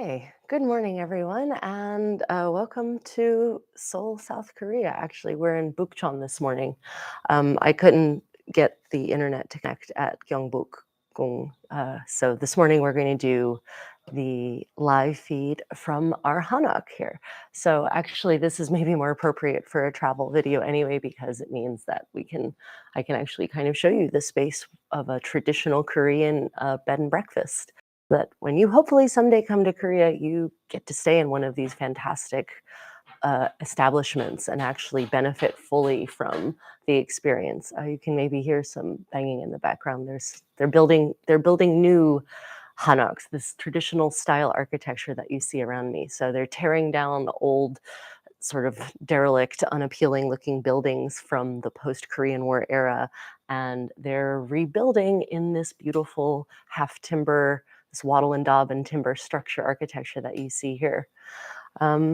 Okay, good morning, everyone, and welcome to Seoul, South Korea. Actually, we're in Bukchon this morning. I couldn't get the internet to connect at Gyeongbokgung, so this morning we're going to do the live feed from our Hanok here. So actually, this is maybe more appropriate for a travel video anyway, because it means that I can actually kind of show you the space of a traditional Korean bed and breakfast that when you hopefully someday come to Korea, you get to stay in one of these fantastic establishments and actually benefit fully from the experience. You can maybe hear some banging in the background. They're building new hanoks, this traditional style architecture that you see around me. So they're tearing down old sort of derelict, unappealing looking buildings from the post-Korean War era, and they're rebuilding in this beautiful half timber, this wattle and daub and timber structure architecture that you see here.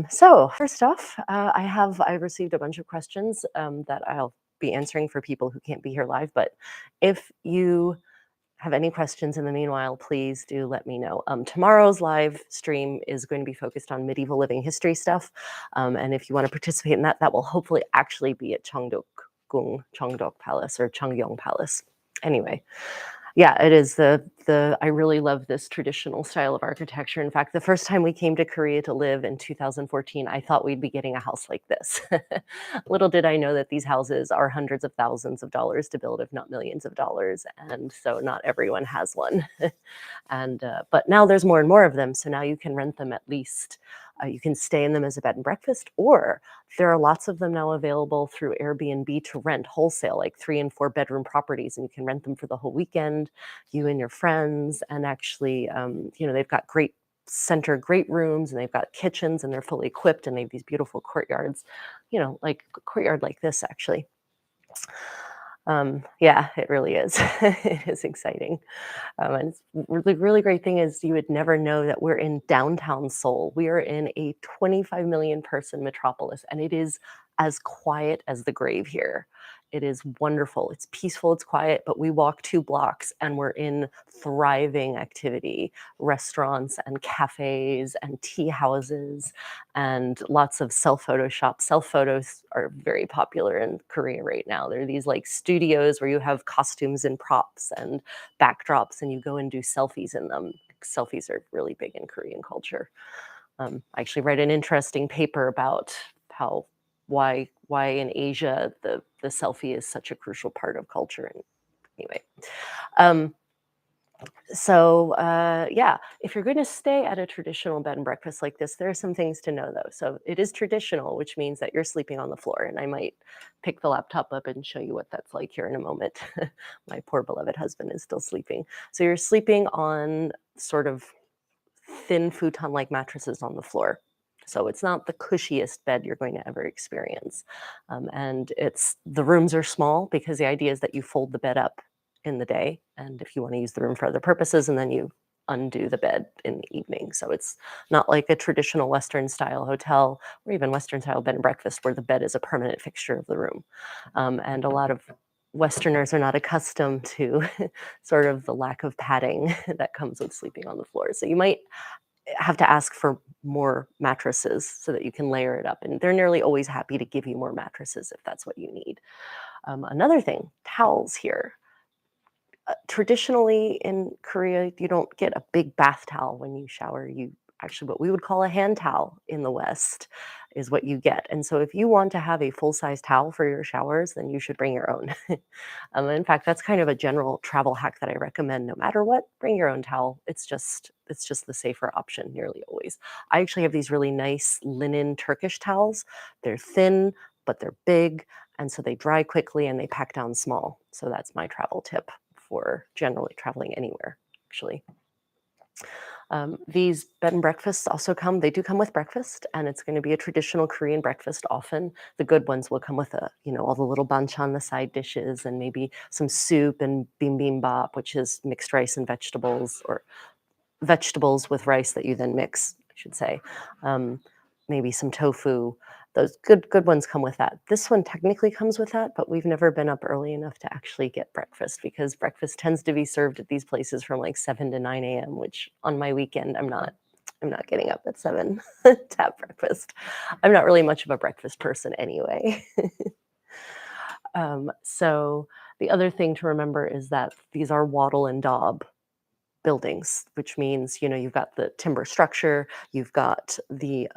So first off, I received a bunch of questions that I'll be answering for people who can't be here live. But if you have any questions in the meanwhile, please do let me know. Tomorrow's live stream is going to be focused on medieval living history stuff. And if you want to participate in that, that will hopefully actually be at Cheongdok Palace or Cheonggyeong Palace. Anyway, yeah, it is I really love this traditional style of architecture. In fact, the first time we came to Korea to live in 2014, I thought we'd be getting a house like this. Little did I know that these houses are hundreds of thousands of dollars to build, if not millions of dollars, and so not everyone has one. And but now there's more and more of them, so now you can rent them at least. You can stay in them as a bed and breakfast, or there are lots of them now available through Airbnb to rent wholesale, like 3 and 4 bedroom properties, and you can rent them for the whole weekend, you and your friends. And actually, they've got great rooms, and they've got kitchens, and they're fully equipped, and they have these beautiful courtyards, like a courtyard like this, actually. Yeah, it really is. It is exciting. And the really great thing is you would never know that we're in downtown Seoul. We are in a 25 million person metropolis, and it is as quiet as the grave here. It is wonderful. It's peaceful, it's quiet, but we walk 2 blocks and we're in thriving activity, restaurants and cafes and tea houses and lots of self-photo shops. Self-photos are very popular in Korea right now. There are these like studios where you have costumes and props and backdrops, and you go and do selfies in them. Selfies are really big in Korean culture. I actually read an interesting paper about how why in Asia the selfie is such a crucial part of culture. And anyway, um, yeah, if you're going to stay at a traditional bed and breakfast like this, there are some things to know though. So it is traditional, which means that you're sleeping on the floor, and I might pick the laptop up and show you what that's like here in a moment. My poor beloved husband is still sleeping. So you're sleeping on sort of thin futon-like mattresses on the floor. So it's not the cushiest bed you're going to ever experience. And the rooms are small because the idea is that you fold the bed up in the day, and if you want to use the room for other purposes, and then you undo the bed in the evening. So it's not like a traditional Western style hotel or even Western style bed and breakfast where the bed is a permanent fixture of the room. And a lot of Westerners are not accustomed to sort of the lack of padding that comes with sleeping on the floor. So you might have to ask for more mattresses so that you can layer it up. And they're nearly always happy to give you more mattresses if that's what you need. Another thing, towels here. Traditionally in Korea, you don't get a big bath towel when you shower. You actually, what we would call a hand towel in the West is what you get. And so if you want to have a full-size towel for your showers, then you should bring your own. In fact, that's kind of a general travel hack that I recommend. No matter what, bring your own towel. It's just the safer option nearly always. I actually have these really nice linen Turkish towels. They're thin, but they're big, and so they dry quickly and they pack down small. So that's my travel tip for generally traveling anywhere, actually. These bed and breakfasts also they do come with breakfast, and it's going to be a traditional Korean breakfast often. The good ones will come with all the little banchan, the side dishes, and maybe some soup and bibimbap, which is mixed rice and vegetables, or vegetables with rice that you then mix, I should say. Maybe some tofu. Those good ones come with that. This one technically comes with that, but we've never been up early enough to actually get breakfast because breakfast tends to be served at these places from like 7 to 9 a.m., which on my weekend, I'm not I'm not getting up at 7 to have breakfast. I'm not really much of a breakfast person anyway. So the other thing to remember is that these are wattle and daub buildings, which means, you know, you've got the timber structure, you've got the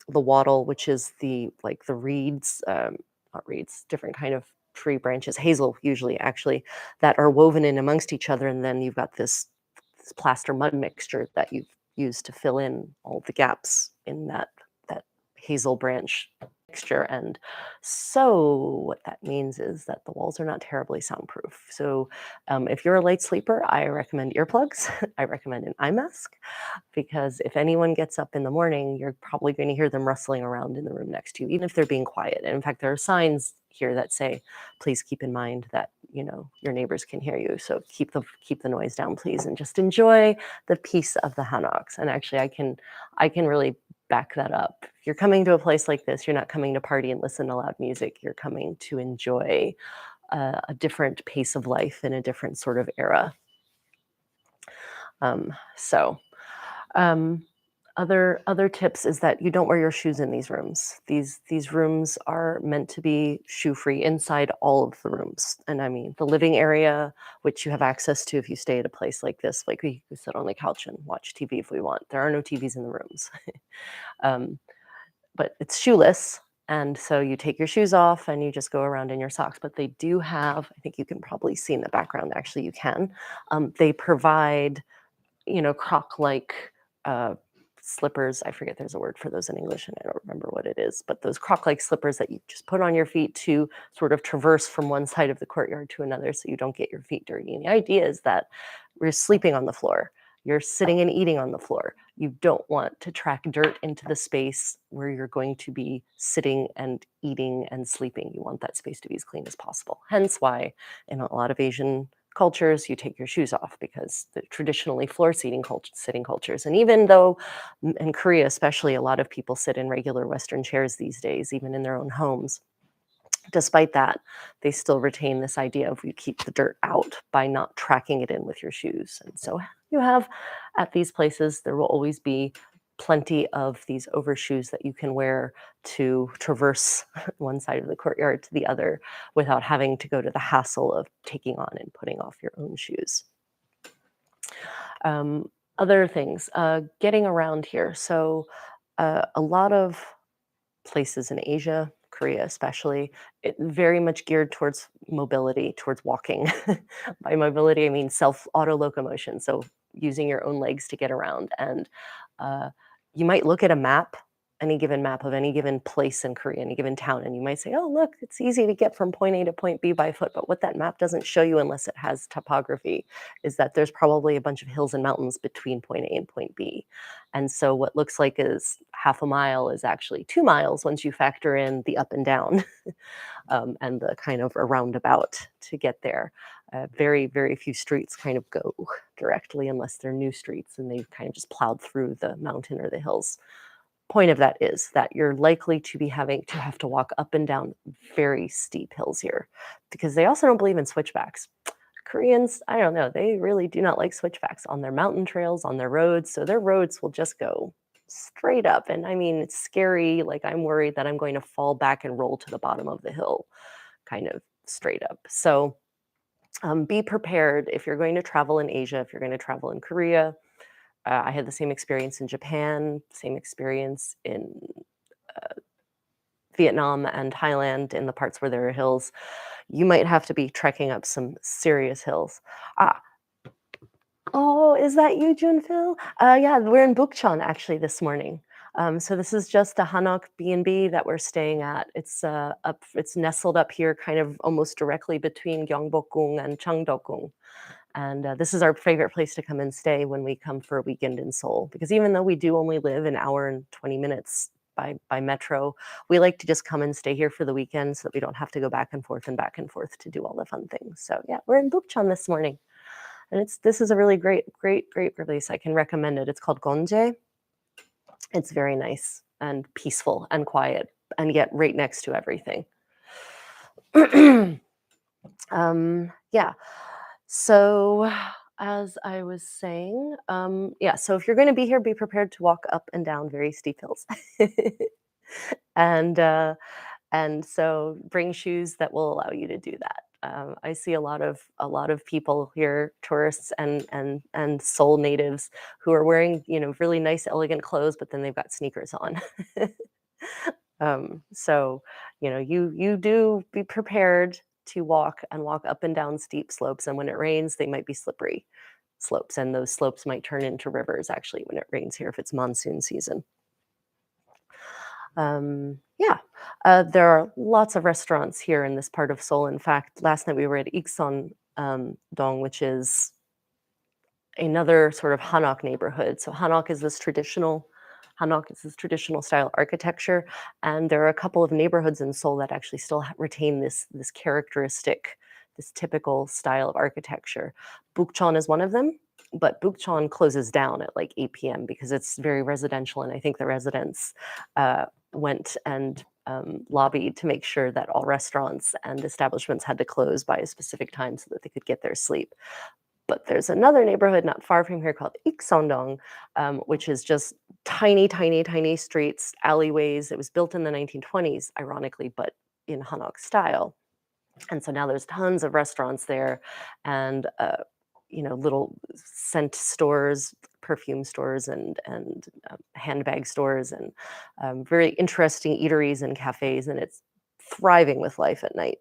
wattle, which is the like the reeds, not reeds, different kind of tree branches, hazel usually actually, that are woven in amongst each other, and then you've got this plaster mud mixture that you've used to fill in all the gaps in that hazel branch mixture. And so what that means is that the walls are not terribly soundproof. So if you're a light sleeper, I recommend earplugs. I recommend an eye mask, because if anyone gets up in the morning, you're probably going to hear them rustling around in the room next to you, even if they're being quiet. And in fact, there are signs here that say, please keep in mind that, you know, your neighbors can hear you. So keep the noise down, please, and just enjoy the peace of the Hanoks. And actually, I can really back that up. If you're coming to a place like this, you're not coming to party and listen to loud music. You're coming to enjoy a different pace of life in a different sort of era. So other tips is that you don't wear your shoes in these rooms. These rooms are meant to be shoe free inside all of the rooms. And I mean the living area, which you have access to if you stay at a place like this, like we can sit on the couch and watch TV if we want. There are no TVs in the rooms. um, but it's shoeless. And so you take your shoes off and you just go around in your socks. But they do have, I think you can probably see in the background, actually, you can. They provide, you know, croc-like uh, slippers. I forget there's a word for those in English, and I don't remember what it is, but those croc-like slippers that you just put on your feet to sort of traverse from one side of the courtyard to another so you don't get your feet dirty. And the idea is that we're sleeping on the floor. You're sitting and eating on the floor. You don't want to track dirt into the space where you're going to be sitting and eating and sleeping. You want that space to be as clean as possible. Hence why in a lot of Asian cultures, you take your shoes off, because the traditionally floor sitting cultures. And even though in Korea, especially, a lot of people sit in regular Western chairs these days, even in their own homes, despite that, they still retain this idea of you keep the dirt out by not tracking it in with your shoes. And so you have at these places, there will always be plenty of these overshoes that you can wear to traverse one side of the courtyard to the other without having to go to the hassle of taking on and putting off your own shoes. Other things, getting around here. So a lot of places in Asia, Korea especially, it very much geared towards mobility, towards walking. By mobility, I mean self auto locomotion, so using your own legs to get around. And uh, you might look at a map, any given map of any given place in Korea, any given town, and you might say, "Oh, look, it's easy to get from point A to point B by foot." But what that map doesn't show you, unless it has topography, is that there's probably a bunch of hills and mountains between point A and point B. And so what looks like is half a mile is actually 2 miles once you factor in the up and down and the kind of a roundabout to get there. Very, very few streets kind of go directly unless they're new streets and they've kind of just plowed through the mountain or the hills. Point of that is that you're likely to be having to have to walk up and down very steep hills here, because they also don't believe in switchbacks. Koreans, I don't know, they really do not like switchbacks on their mountain trails, on their roads. So their roads will just go straight up. And I mean, it's scary. Like, I'm worried that I'm going to fall back and roll to the bottom of the hill, kind of straight up. So be prepared if you're going to travel in Asia, if you're going to travel in Korea. I had the same experience in Japan, same experience in Vietnam and Thailand, in the parts where there are hills. You might have to be trekking up some serious hills. Ah, oh, is that you, Junfil? Yeah, we're in Bukchon actually this morning. So this is just a Hanok B&B that we're staying at. It's nestled up here, kind of almost directly between Gyeongbokgung and Changdeokgung. And this is our favorite place to come and stay when we come for a weekend in Seoul, because even though we do only live an hour and 20 minutes by metro, we like to just come and stay here for the weekend so that we don't have to go back and forth to do all the fun things. So yeah, we're in Bukchon this morning. And this is a really great place. I can recommend it. It's called Gonje. It's very nice and peaceful and quiet, and yet right next to everything. Yeah. So as I was saying, yeah, so if you're gonna be here, be prepared to walk up and down very steep hills. And, uh, and so bring shoes that will allow you to do that. I see a lot of people here, tourists and Seoul natives who are wearing, really nice, elegant clothes, but then they've got sneakers on. So, you do be prepared to walk up and down steep slopes, and when it rains, they might be slippery slopes, and those slopes might turn into rivers actually when it rains here if it's monsoon season. Yeah, there are lots of restaurants here in this part of Seoul. In fact, last night we were at Ikson Dong, which is another sort of Hanok neighborhood. So Hanok is this traditional style architecture, and there are a couple of neighborhoods in Seoul that actually still retain this characteristic, this typical style of architecture. Bukchon is one of them, but Bukchon closes down at like 8 p.m. because it's very residential, and I think the residents went and lobbied to make sure that all restaurants and establishments had to close by a specific time so that they could get their sleep. But there's another neighborhood not far from here called Ikseondong, which is just tiny, tiny, tiny streets, alleyways. It was built in the 1920s, ironically, but in Hanok style. And so now there's tons of restaurants there, and little scent stores, perfume stores, and handbag stores, and very interesting eateries and cafes, and it's thriving with life at night.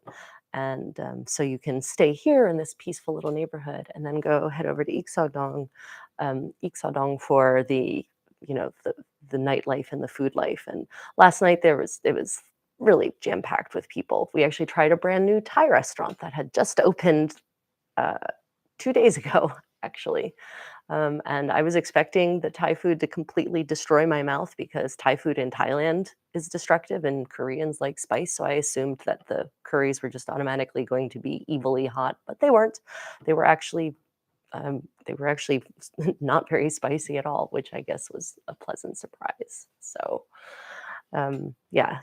And so you can stay here in this peaceful little neighborhood, and then go head over to Iksadong for the nightlife and the food life. And last night it was really jam packed with people. We actually tried a brand new Thai restaurant that had just opened uh, 2 days ago, actually. And I was expecting the Thai food to completely destroy my mouth because Thai food in Thailand is destructive and Koreans like spice. So I assumed that the curries were just automatically going to be evilly hot, but they weren't. They were actually not very spicy at all, which I guess was a pleasant surprise. So yeah,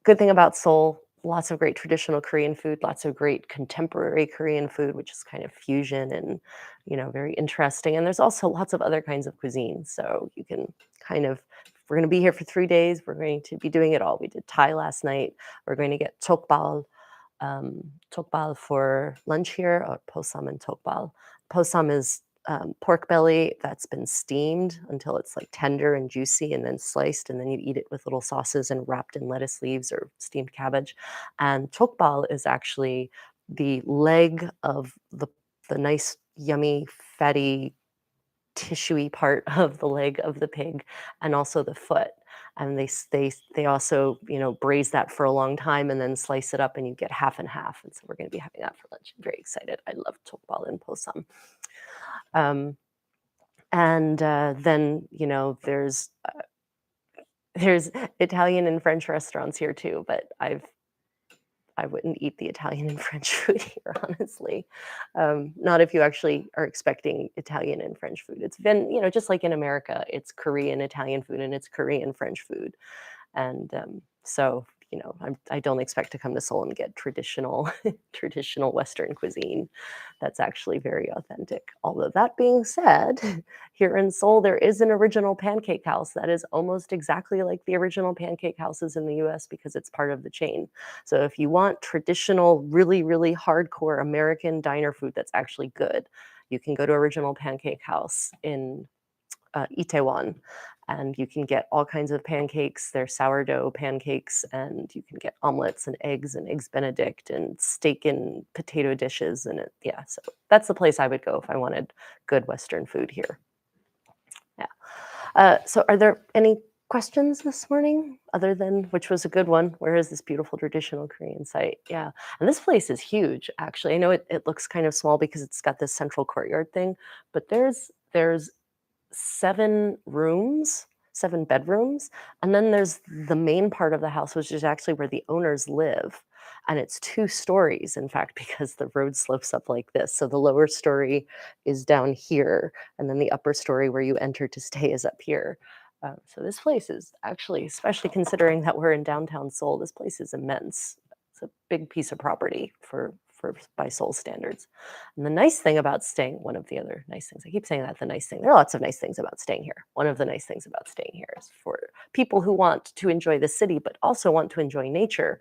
good thing about Seoul, lots of great traditional Korean food, lots of great contemporary Korean food, which is kind of fusion and, very interesting. And there's also lots of other kinds of cuisine. So you can kind of, if we're going to be here for 3 days, we're going to be doing it all. We did Thai last night. We're going to get tokbal for lunch here, or posam and tokbal. Posam is pork belly that's been steamed until it's like tender and juicy and then sliced, and then you eat it with little sauces and wrapped in lettuce leaves or steamed cabbage. And tokbal is actually the leg of the nice, yummy, fatty, tissuey part of the leg of the pig, and also the foot. And they also, braise that for a long time and then slice it up, and you get half and half. And so we're going to be having that for lunch. I'm very excited. I love tokbal and posam. Um, and then there's Italian and French restaurants here too, but I wouldn't eat the Italian and French food here, honestly. Not if you actually are expecting Italian and French food. It's been, just like in America, it's Korean Italian food and it's Korean French food. And so, I don't expect to come to Seoul and get traditional, traditional Western cuisine. That's actually very authentic. Although that being said, here in Seoul, there is an original pancake house that is almost exactly like the original pancake houses in the US because it's part of the chain. So if you want traditional, really, really hardcore American diner food that's actually good, you can go to Original Pancake House in Itaewon, and you can get all kinds of pancakes. They're sourdough pancakes, and you can get omelets and eggs Benedict, and steak and potato dishes. And yeah, so that's the place I would go if I wanted good Western food here. Yeah. So are there any questions this morning other than which was a good one? Where is this beautiful traditional Korean site? Yeah. And this place is huge, actually. I know it looks kind of small because it's got this central courtyard thing, but there's 7 bedrooms, and then there's the main part of the house, which is actually where the owners live, and it's 2 stories, in fact, because the road slopes up like this. So the lower story is down here, and then the upper story where you enter to stay is up here. So this place is actually, especially considering that we're in downtown Seoul, this place is immense. It's a big piece of property by Seoul standards. And the nice thing about staying, one of the other nice things, I keep saying that the nice thing, there are lots of nice things about staying here. One of the nice things about staying here is for people who want to enjoy the city, but also want to enjoy nature.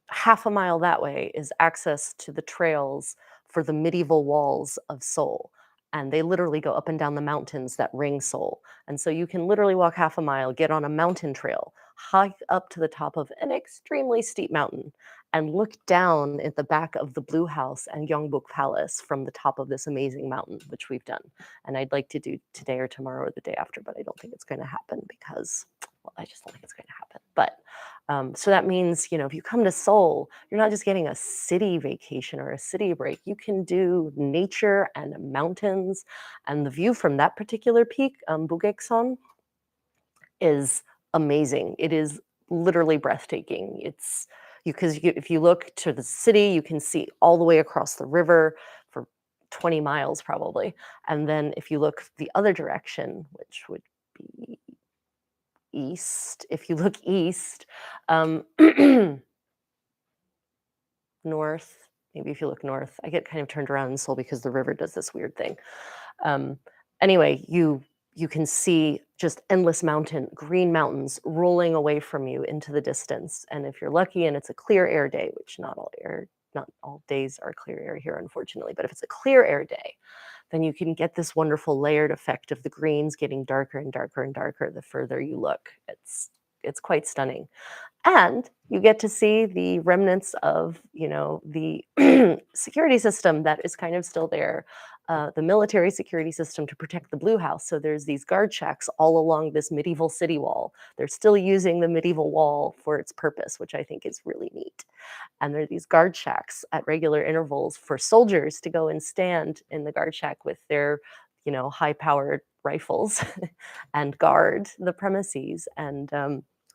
Half a mile that way is access to the trails for the medieval walls of Seoul. And they literally go up and down the mountains that ring Seoul. And so you can literally walk half a mile, get on a mountain trail, hike up to the top of an extremely steep mountain, and look down at the back of the Blue House and Gyeongbok Palace from the top of this amazing mountain, which we've done. And I'd like to do today or tomorrow or the day after, but I don't think it's going to happen because, well, I just don't think it's going to happen. But so that means, if you come to Seoul, you're not just getting a city vacation or a city break. You can do nature and mountains, and the view from that particular peak, Bugekson, is amazing. It is literally breathtaking. It's because if you look to the city, you can see all the way across the river for 20 miles probably. And then if you look the other direction, which would be east, if you look east, um, north, maybe if you look north, I get kind of turned around in Seoul because the river does this weird thing. Um, anyway, you can see just endless green mountains rolling away from you into the distance. And if you're lucky and it's a clear air day, which not all days are clear air here, unfortunately, but if it's a clear air day, then you can get this wonderful layered effect of the greens getting darker and darker and darker the further you look. It's quite stunning. And you get to see the remnants of, the security system that is kind of still there, the military security system to protect the Blue House. So there's these guard shacks all along this medieval city wall. They're still using the medieval wall for its purpose, which I think is really neat. And there are these guard shacks at regular intervals for soldiers to go and stand in the guard shack with their, high-powered rifles and guard the premises. And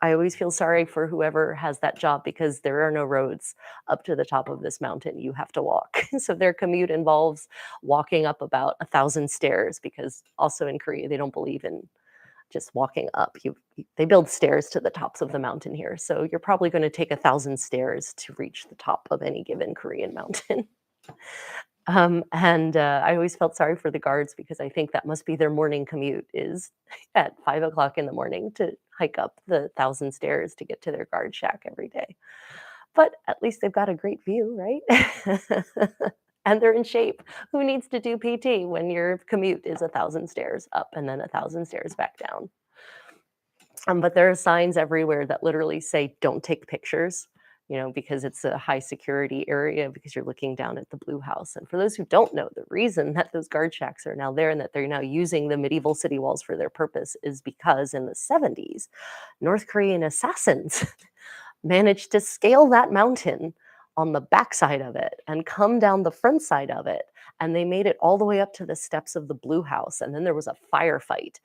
I always feel sorry for whoever has that job because there are no roads up to the top of this mountain. You have to walk. So their commute involves walking up about 1,000 stairs because also in Korea, they don't believe in just walking up. They build stairs to the tops of the mountain here. So you're probably going to take 1,000 stairs to reach the top of any given Korean mountain. And I always felt sorry for the guards because I think that must be their morning commute is at 5 o'clock in the morning to hike up the 1,000 stairs to get to their guard shack every day. But at least they've got a great view, right? And they're in shape. Who needs to do PT when your commute is 1,000 stairs up and then 1,000 stairs back down? But there are signs everywhere that literally say, don't take pictures, because it's a high security area because you're looking down at the Blue House. And for those who don't know, the reason that those guard shacks are now there and that they're now using the medieval city walls for their purpose is because in the 70s, North Korean assassins managed to scale that mountain on the backside of it and come down the front side of it. And they made it all the way up to the steps of the Blue House. And then there was a firefight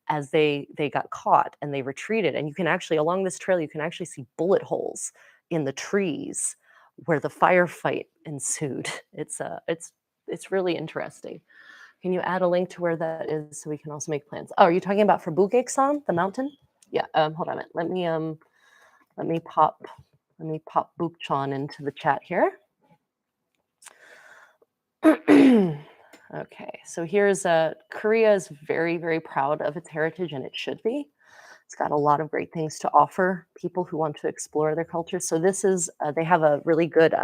as they got caught and they retreated. And you can actually, along this trail, you can actually see bullet holes in the trees where the firefight ensued. It's really interesting. Can you add a link to where that is so we can also make plans? Oh, are you talking about for Bugeksan, the mountain? Yeah. Hold on a minute. Let me pop Bukchon into the chat here. Okay, so here's Korea is very, very proud of its heritage, and it should be. It's got a lot of great things to offer people who want to explore their culture. So this is, they have a really good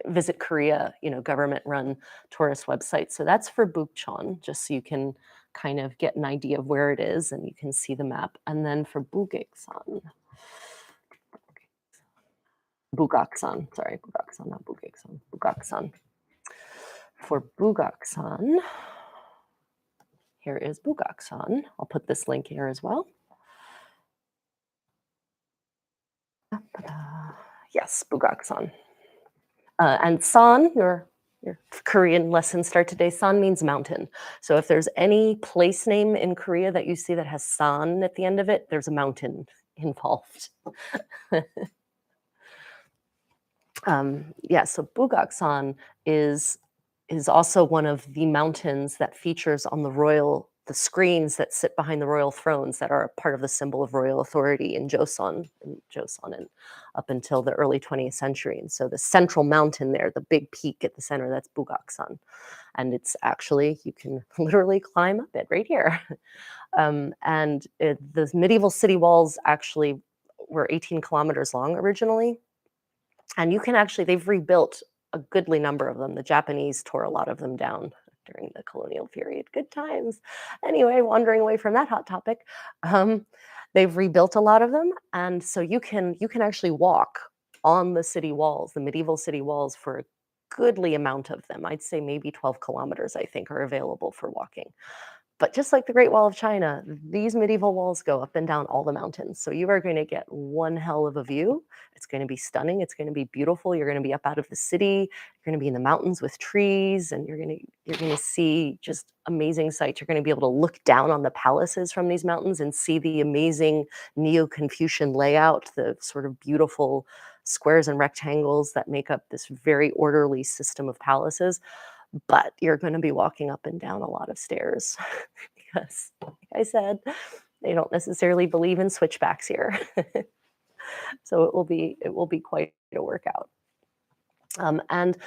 Visit Korea, government-run tourist website. So that's for Bukchon, just so you can kind of get an idea of where it is, and you can see the map. And then for Bugaksan, not Bugaksan, Bugaksan. For Bugaksan, here is Bugaksan. I'll put this link here as well. Yes, Bugaksan. And San, your Korean lesson start today. San means mountain. So if there's any place name in Korea that you see that has San at the end of it, there's a mountain involved. So Bugaksan is also one of the mountains that features on the royal the screens that sit behind the royal thrones that are a part of the symbol of royal authority in Joseon and up until the early 20th century. And so the central mountain there, the big peak at the center, that's Bugaksan. And it's actually, you can literally climb up it right here. The medieval city walls actually were 18 kilometers long originally. And you can actually, they've rebuilt a goodly number of them. The Japanese tore a lot of them down during the colonial period. Good times. Anyway, wandering away from that hot topic, um, they've rebuilt a lot of them, and so you can actually walk on the city walls, the medieval city walls, for a goodly amount of them. I'd say maybe 12 kilometers, I think, are available for walking. But just like the Great Wall of China, these medieval walls go up and down all the mountains. So you are going to get one hell of a view. It's going to be stunning. It's going to be beautiful. You're going to be up out of the city. You're going to be in the mountains with trees, and you're going to see just amazing sights. You're going to be able to look down on the palaces from these mountains and see the amazing Neo-Confucian layout, the sort of beautiful squares and rectangles that make up this very orderly system of palaces. But you're going to be walking up and down a lot of stairs because, like I said, they don't necessarily believe in switchbacks here. So it will be quite a workout. And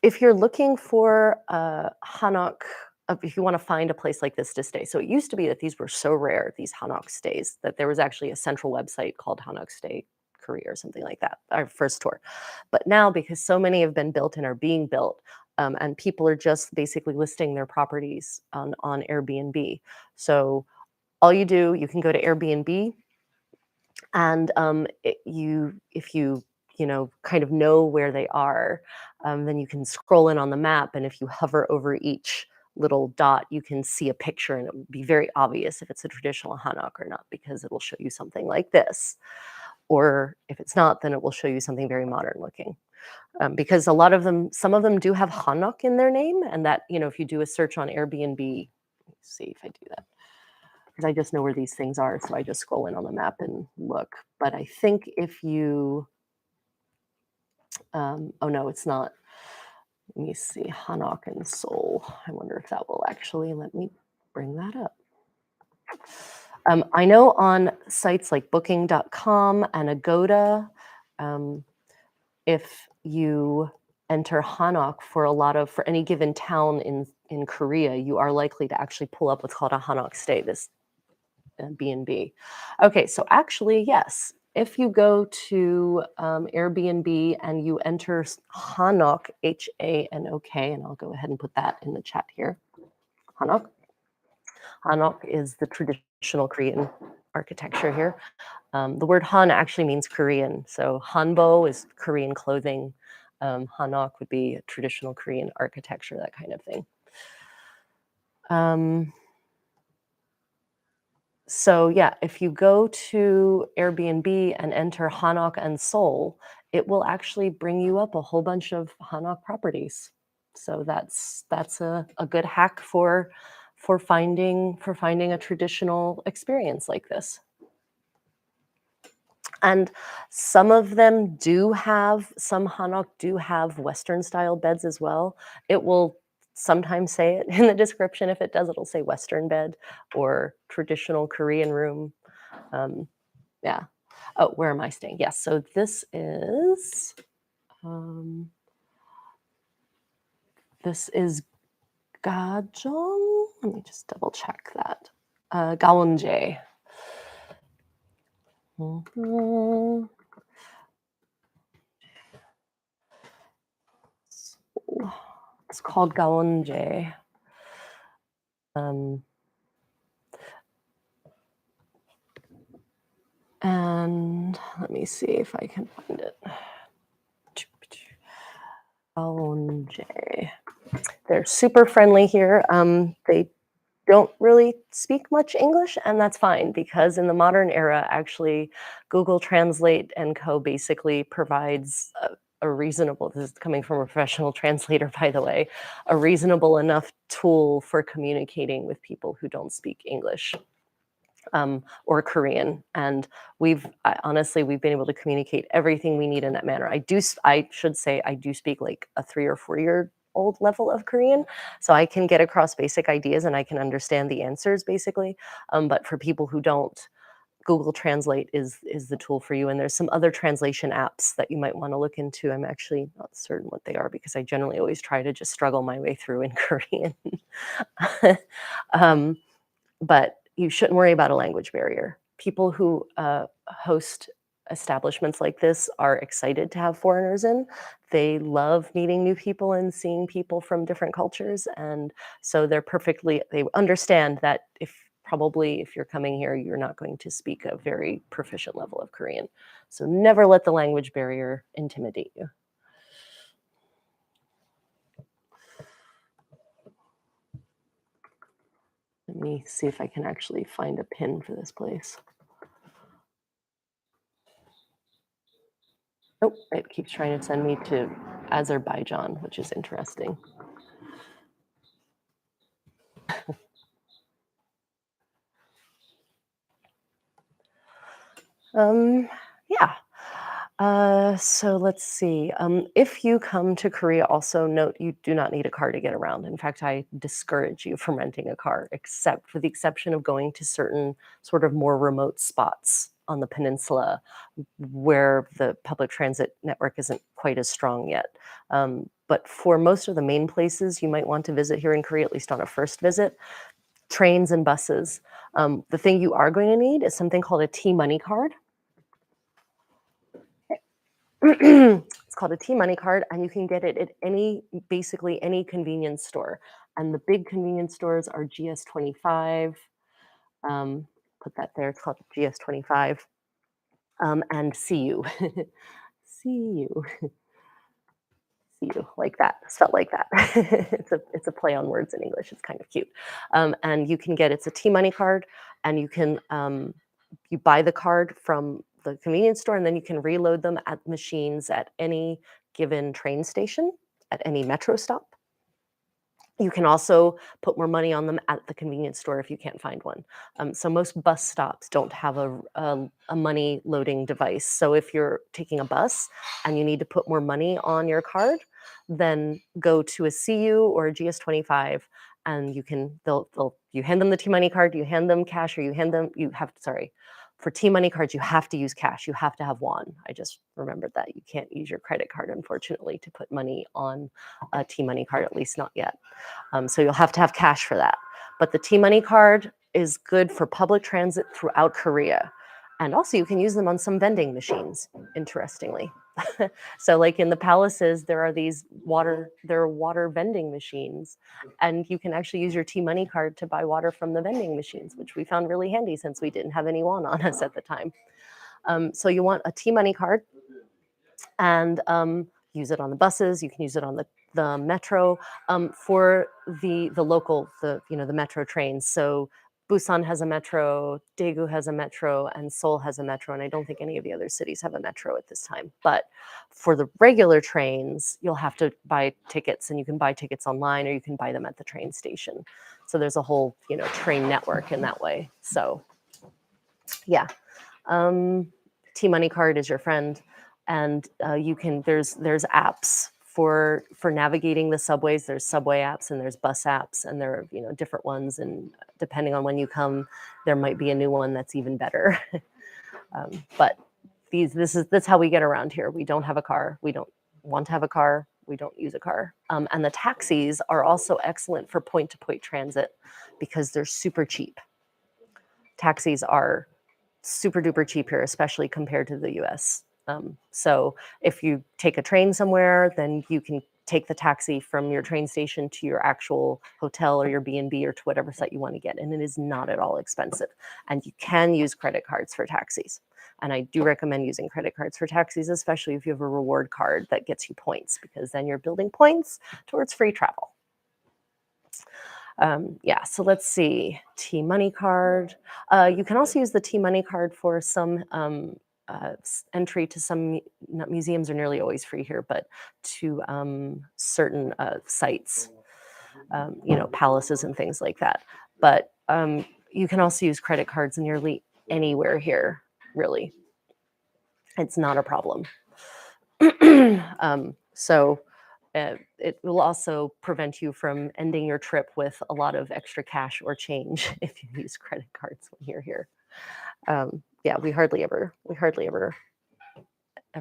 if you're looking for Hanok, if you want to find a place like this to stay, so it used to be that these were so rare, these Hanok stays, that there was actually a central website called Hanok Stay Korea or something like that, our first tour. But now, because so many have been built and are being built, and people are just basically listing their properties on Airbnb. So all you do, you can go to Airbnb, and if you kind of know where they are, then you can scroll in on the map, and if you hover over each little dot, you can see a picture, and it will be very obvious if it's a traditional hanok or not, because it will show you something like this. Or if it's not, then it will show you something very modern looking. Because some of them do have hanok in their name, and that, if you do a search on Airbnb, let me see if I do that, because I just know where these things are, so I just scroll in on the map and look. But I think if you, oh no, it's not. Let me see, Hanok and Seoul. I wonder if that will actually let me bring that up. I know on sites like Booking.com and Agoda, if you enter Hanok for any given town in Korea, you are likely to actually pull up what's called a Hanok stay, this B&B. Okay, so actually, yes, if you go to Airbnb and you enter Hanok, Hanok, and I'll go ahead and put that in the chat here. Hanok. Hanok is the traditional Korean architecture here. The word Han actually means Korean. So Hanbo is Korean clothing. Hanok would be traditional Korean architecture, that kind of thing. So yeah, if you go to Airbnb and enter Hanok and Seoul, it will actually bring you up a whole bunch of Hanok properties. So that's a good hack for finding a traditional experience like this. And some Hanok do have Western style beds as well. It will sometimes say it in the description. If it does, it'll say Western bed or traditional Korean room. Yeah. Oh, where am I staying? Yes. So this is Gajong. Let me just double check that. Gawonjae. It's called Gawonjae. And let me see if I can find it. Gawonjae. They're super friendly here. They don't really speak much English, and that's fine, because in the modern era, actually, Google Translate and Co. basically provides a reasonable, this is coming from a professional translator, by the way, a reasonable enough tool for communicating with people who don't speak English or Korean. And honestly, we've been able to communicate everything we need in that manner. I should say I do speak like a 3 or 4 year old level of Korean, so I can get across basic ideas and I can understand the answers basically. But for people who don't, Google Translate is the tool for you, and there's some other translation apps that you might wanna look into. I'm actually not certain what they are because I generally always try to just struggle my way through in Korean. Um, but you shouldn't worry about a language barrier. People who host establishments like this are excited to have foreigners in. They love meeting new people and seeing people from different cultures. And so they understand that if you're coming here, you're not going to speak a very proficient level of Korean. So never let the language barrier intimidate you. Let me see if I can actually find a pin for this place. Oh, it keeps trying to send me to Azerbaijan, which is interesting. Um, yeah. So let's see. If you come to Korea, also note you do not need a car to get around. In fact, I discourage you from renting a car, except for the exception of going to certain sort of more remote spots on the peninsula where the public transit network isn't quite as strong yet. But for most of the main places you might want to visit here in Korea, at least on a first visit, trains and buses. The thing you are going to need is something called a T-money card. It's called a T-money card, and you can get it at basically any convenience store. And the big convenience stores are GS25. Um, put that there. It's called GS25, and CU. CU. CU, like that, spelled like that. It's a play on words in English. It's kind of cute. And you can get it's a T-money card, and you buy the card from the convenience store, and then you can reload them at machines at any given train station, at any metro stop. You can also put more money on them at the convenience store if you can't find one. So most bus stops don't have a money loading device. So if you're taking a bus and you need to put more money on your card, then go to a CU or a GS25, and you hand them the T-money card, you hand them cash, or you have sorry. For T-money cards, you have to use cash. You have to have one. I just remembered that. You can't use your credit card, unfortunately, to put money on a T-money card, at least not yet. So you'll have to have cash for that. But the T-money card is good for public transit throughout Korea. And also you can use them on some vending machines, interestingly. So like in the palaces, there are water vending machines, and you can actually use your T-money card to buy water from the vending machines, which we found really handy since we didn't have any won on us at the time. So you want a T-money card, and use it on the buses. You can use it on the metro, for the local the metro trains. So Busan has a metro, Daegu has a metro, and Seoul has a metro, and I don't think any of the other cities have a metro at this time. But for the regular trains, you'll have to buy tickets, and you can buy tickets online, or you can buy them at the train station. So there's a whole train network in that way. So yeah. Um, T-money card is your friend, and there's apps for navigating the subways. There's subway apps and there's bus apps, and there are different ones. And depending on when you come, there might be a new one that's even better. But that's how we get around here. We don't have a car. We don't want to have a car. We don't use a car. And the taxis are also excellent for point-to-point transit because they're super cheap. Taxis are super duper cheap here, especially compared to the US. So if you take a train somewhere, then you can take the taxi from your train station to your actual hotel or your B&B or to whatever site you want to get. And it is not at all expensive. And you can use credit cards for taxis. And I do recommend using credit cards for taxis, especially if you have a reward card that gets you points, because then you're building points towards free travel. Yeah, so let's see, T-money card. You can also use the T-money card for some entry to some museums are nearly always free here, but to certain sites, palaces and things like that. But you can also use credit cards nearly anywhere here, really. It's not a problem. So It will also prevent you from ending your trip with a lot of extra cash or change if you use credit cards when you're here. Yeah, we hardly ever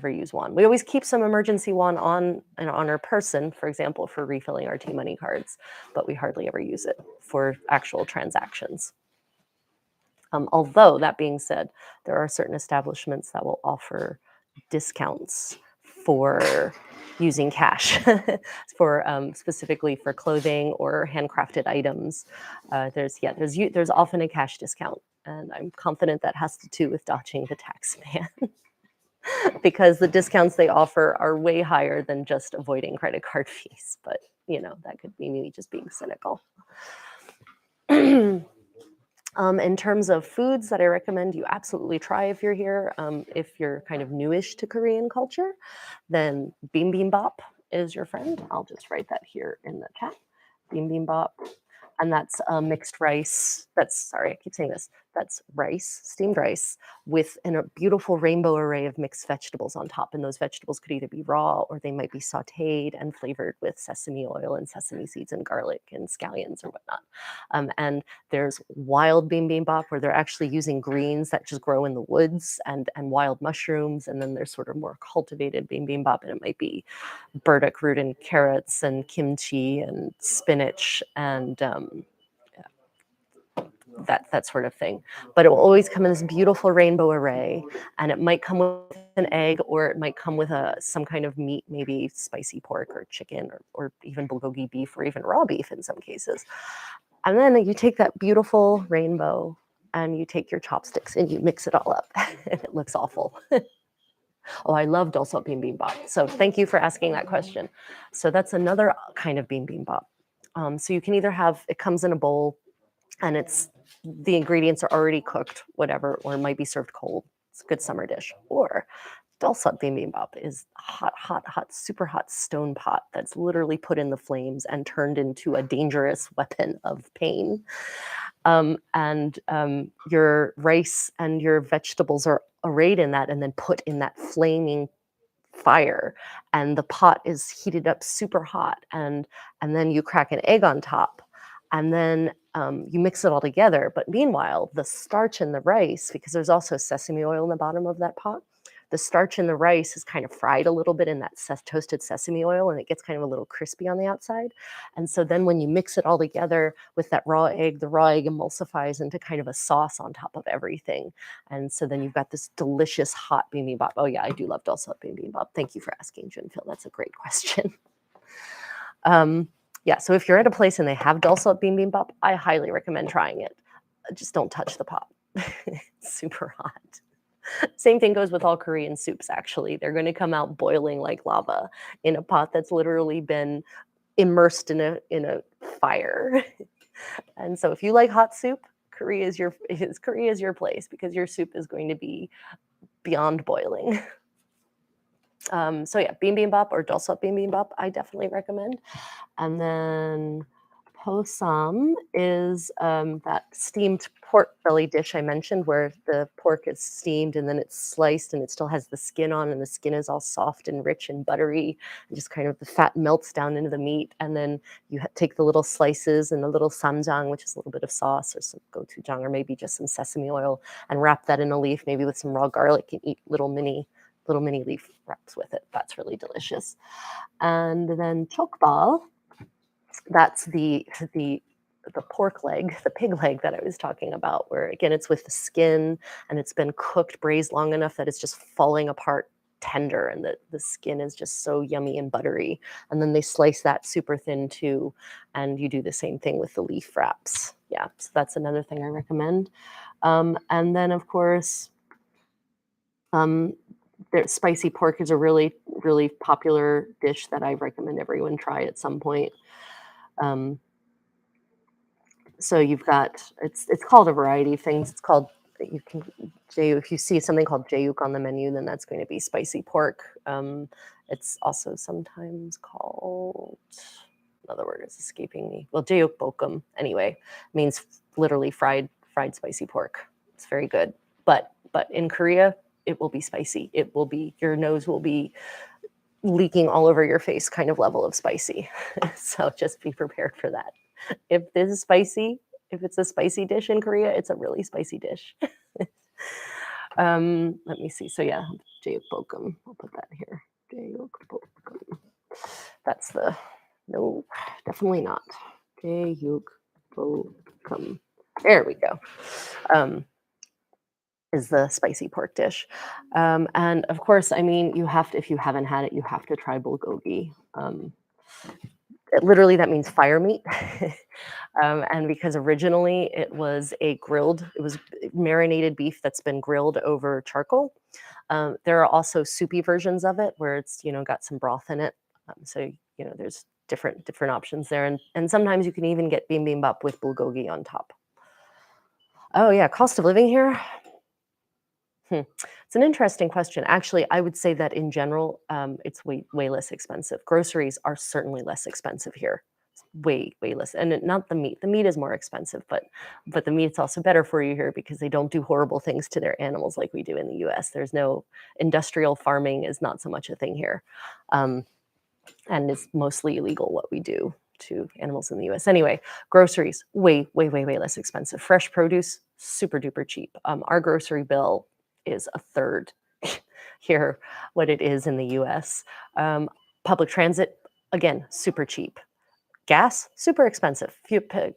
use won. We always keep some emergency won on our person, for example, for refilling our T-money cards, but we hardly ever use it for actual transactions. Although that being said, there are certain establishments that will offer discounts for using cash for specifically for clothing or handcrafted items. There's often a cash discount, and I'm confident that has to do with dodging the tax man. Because the discounts they offer are way higher than just avoiding credit card fees. But, that could be me just being cynical. In terms of foods that I recommend you absolutely try if you're here, if you're kind of newish to Korean culture, then bibimbap is your friend. I'll just write that here in the chat. Bibimbap. And that's mixed rice. Sorry, I keep saying this. That's rice, steamed rice, with a beautiful rainbow array of mixed vegetables on top. And those vegetables could either be raw or they might be sautéed and flavored with sesame oil and sesame seeds and garlic and scallions or whatnot. And there's wild bibimbap where they're actually using greens that just grow in the woods and wild mushrooms. And then there's sort of more cultivated bibimbap, and it might be burdock root and carrots and kimchi and spinach and that sort of thing. But it will always come in this beautiful rainbow array, and it might come with an egg, or it might come with some kind of meat, maybe spicy pork or chicken, or even bulgogi beef, or even raw beef in some cases. And then you take that beautiful rainbow and you take your chopsticks and you mix it all up. It looks awful. Oh, I love dulsot bibimbap. So thank you for asking that question. So that's another kind of bibimbap. So you can either it comes in a bowl and the ingredients are already cooked, whatever, or it might be served cold. It's a good summer dish. Or dulsot bibimbap is hot, super hot stone pot that's literally put in the flames and turned into a dangerous weapon of pain. Your rice and your vegetables are arrayed in that and then put in that flaming fire, and the pot is heated up super hot, and then you crack an egg on top, and then you mix it all together. But meanwhile, the starch in the rice, because there's also sesame oil in the bottom of that pot, the starch in the rice is kind of fried a little bit in that toasted sesame oil, and it gets kind of a little crispy on the outside. And so then when you mix it all together with that raw egg, the raw egg emulsifies into kind of a sauce on top of everything. And so then you've got this delicious hot bibimbap. Oh yeah, I do love dulsot bibimbap. Thank you for asking, Junpil. That's a great question. Yeah, so if you're at a place and they have dulsot bibimbap, I highly recommend trying it. Just don't touch the pot. It's super hot. Same thing goes with all Korean soups, actually. They're going to come out boiling like lava in a pot that's literally been immersed in a fire. And so if you like hot soup, Korea is your place, because your soup is going to be beyond boiling. So yeah, bibimbap or dulsot bibimbap, I definitely recommend. And then posam is that steamed pork belly dish I mentioned, where the pork is steamed and then it's sliced and it still has the skin on, and the skin is all soft and rich and buttery, and just kind of the fat melts down into the meat. And then you take the little slices and the little samjang, which is a little bit of sauce, or some gochujang, or maybe just some sesame oil, and wrap that in a leaf, maybe with some raw garlic, and eat little mini leaf wraps with it. That's really delicious. And then chokbal, that's the pork leg, the pig leg that I was talking about, where again, it's with the skin and it's been cooked, braised long enough that it's just falling apart tender, and the skin is just so yummy and buttery. And then they slice that super thin too, and you do the same thing with the leaf wraps. Yeah, so that's another thing I recommend. And then of course, spicy pork is a really, really popular dish that I recommend everyone try at some point. So you've got, it's called a variety of things. It's called, if you see something called jayuk on the menu, then that's going to be spicy pork. It's also sometimes called, another word is escaping me. Well, jayuk bokum anyway, means literally fried spicy pork. It's very good. But in Korea, it will be spicy. It will be, your nose will be leaking all over your face kind of level of spicy. So just be prepared for that. If this is spicy, if it's a spicy dish in Korea, it's a really spicy dish. Let me see. So yeah, Jjukbokkeum. I'll put that here. Jjukbokkeum. That's the no, definitely not. Jjukbokkeum. There we go. Is the spicy pork dish. And of course, I mean, you have to, if you haven't had it, you have to try bulgogi. Literally, that means fire meat. And because originally it was it was marinated beef that's been grilled over charcoal. There are also soupy versions of it where it's, got some broth in it. So, there's different options there. And sometimes you can even get bibimbap with bulgogi on top. Oh yeah, cost of living here. It's an interesting question. Actually, I would say that in general, it's way less expensive. Groceries are certainly less expensive here. Way less, and not the meat. The meat is more expensive, but the meat's also better for you here because they don't do horrible things to their animals like we do in the U.S. There's no industrial farming is not so much a thing here, and it's mostly illegal what we do to animals in the U.S. Anyway, groceries way less expensive. Fresh produce super duper cheap. Our grocery bill is a third here what it is in the US. Public transit, again, super cheap. Gas, super expensive.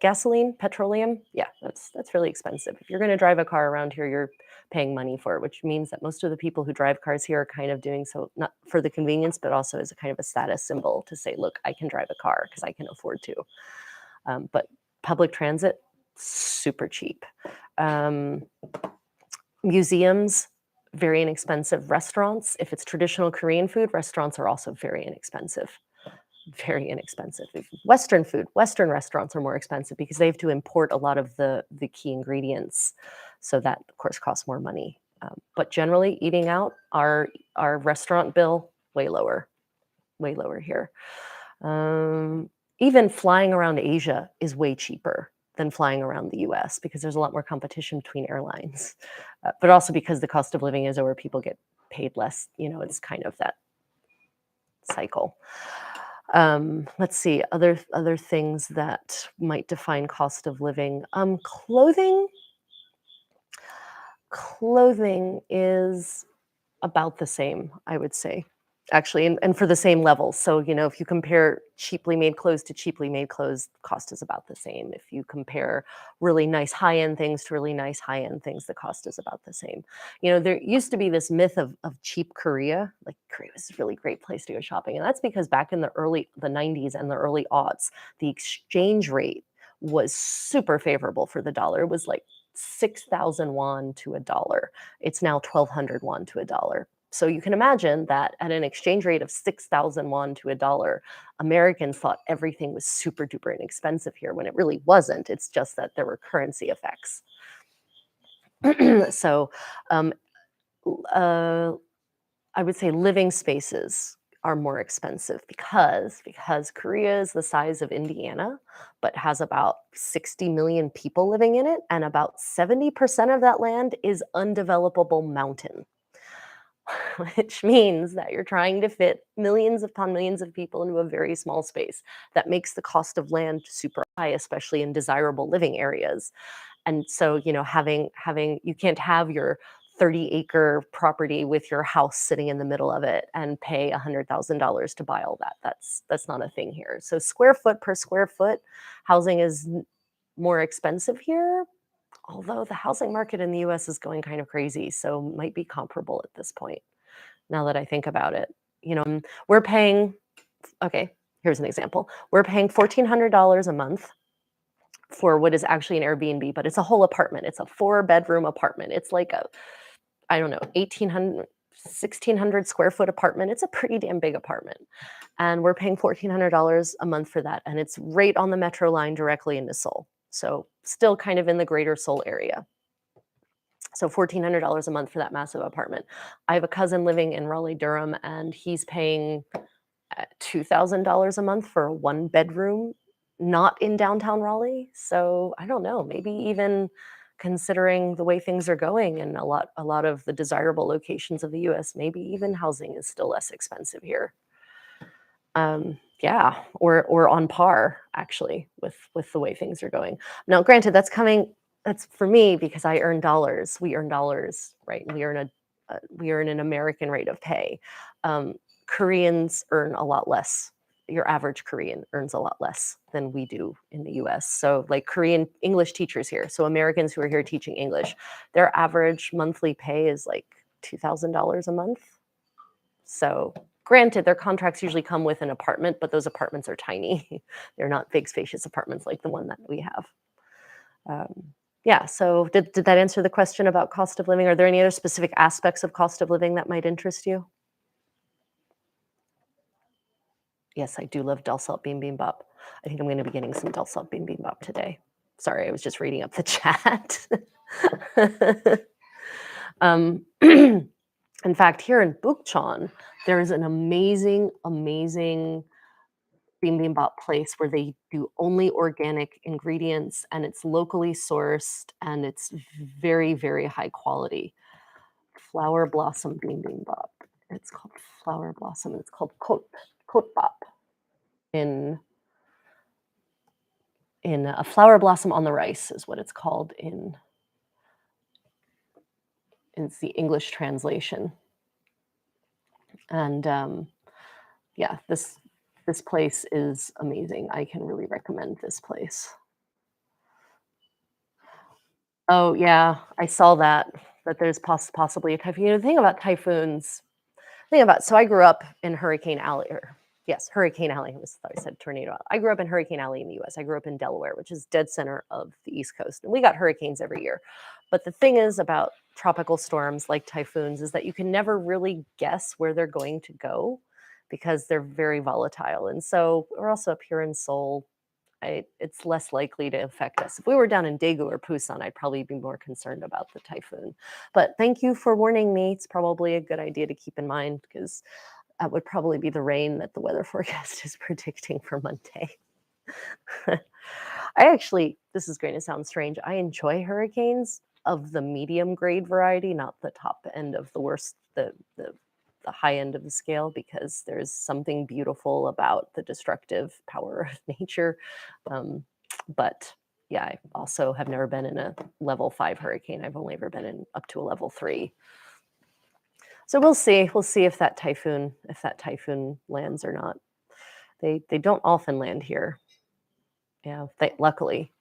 Gasoline, petroleum, yeah, that's really expensive. If you're going to drive a car around here, you're paying money for it, which means that most of the people who drive cars here are kind of doing so not for the convenience, but also as a kind of a status symbol to say, look, I can drive a car because I can afford to. But public transit, super cheap. Museums, very inexpensive. Restaurants, if it's traditional Korean food, restaurants are also very inexpensive. Very inexpensive. Western food, Western restaurants are more expensive because they have to import a lot of the key ingredients. So that, of course, costs more money. But generally, eating out, our restaurant bill, way lower here. Even flying around Asia is way cheaper than flying around the US because there's a lot more competition between airlines, but also because the cost of living is where people get paid less. It's kind of that cycle. Let's see, other things that might define cost of living. Clothing is about the same, I would say, actually, and for the same level. So, if you compare cheaply made clothes to cheaply made clothes, cost is about the same. If you compare really nice high-end things to really nice high-end things, the cost is about the same. There used to be this myth of cheap Korea, like Korea was a really great place to go shopping. And that's because back in the 90s and the early aughts, the exchange rate was super favorable for the dollar. It was like 6,000 won to a dollar. It's now 1,200 won to a dollar. So you can imagine that at an exchange rate of 6,000 won to a dollar, Americans thought everything was super duper inexpensive here when it really wasn't. It's just that there were currency effects. So I would say living spaces are more expensive because Korea is the size of Indiana, but has about 60 million people living in it, and about 70% of that land is undevelopable mountain, which means that you're trying to fit millions upon millions of people into a very small space. That makes the cost of land super high, especially in desirable living areas. And so, having you can't have your 30-acre property with your house sitting in the middle of it and pay $100,000 to buy all that. That's not a thing here. So square foot per square foot, housing is more expensive here, although the housing market in the US is going kind of crazy, so might be comparable at this point, now that I think about it. We're paying, okay, here's an example. We're paying $1,400 a month for what is actually an Airbnb, but it's a whole apartment. It's a 4-bedroom apartment. It's like I don't know, 1,800, 1,600 square foot apartment. It's a pretty damn big apartment. And we're paying $1,400 a month for that. And it's right on the metro line directly into Seoul. So still kind of in the greater Seoul area. So $1,400 a month for that massive apartment. I have a cousin living in Raleigh, Durham, and he's paying $2,000 a month for a 1-bedroom, not in downtown Raleigh. So I don't know, maybe even considering the way things are going and a lot of the desirable locations of the US, maybe even housing is still less expensive here. Yeah, or on par actually with the way things are going. Now, granted, that's for me because I earn dollars. We earn dollars, right? We earn an American rate of pay. Um, Koreans earn a lot less. Your average Korean earns a lot less than we do in the US. So, like Korean English teachers here, so Americans who are here teaching English, their average monthly pay is like $2,000 a month. So, granted, their contracts usually come with an apartment, but those apartments are tiny. They're not big, spacious apartments like the one that we have. Yeah, so did that answer the question about cost of living? Are there any other specific aspects of cost of living that might interest you? Yes, I do love Delsalt Bean Bean Bop. I think I'm gonna be getting some Delsalt Bean Bean Bop today. Sorry, I was just reading up the chat. Um, in fact, here in Bukchon, there is an amazing, amazing bibimbap place where they do only organic ingredients and it's locally sourced and it's very, very high quality. Flower Blossom bibimbap. It's called Flower Blossom. It's called Kotbap in a flower blossom on the rice is what it's called in it's the English translation. And yeah, this place is amazing. I can really recommend this place. Oh, yeah, I saw that there's possibly a typhoon. The thing about typhoons thing about so I grew up in Hurricane Alley or yes, Hurricane Alley. I said tornado. I grew up in Hurricane Alley in the US. I grew up in Delaware, which is dead center of the East Coast. And we got hurricanes every year. But the thing is about tropical storms like typhoons is that you can never really guess where they're going to go because they're very volatile. And so we're also up here in Seoul. It's less likely to affect us. If we were down in Daegu or Busan, I'd probably be more concerned about the typhoon. But thank you for warning me. It's probably a good idea to keep in mind because that would probably be the rain that the weather forecast is predicting for Monday. This is going to sound strange. I enjoy hurricanes of the medium grade variety, not the top end of the worst, the high end of the scale, because there's something beautiful about the destructive power of nature. But yeah, I also have never been in a level 5 hurricane. I've only ever been in up to a level 3. So we'll see. We'll see if that typhoon lands or not. They don't often land here. Yeah, luckily.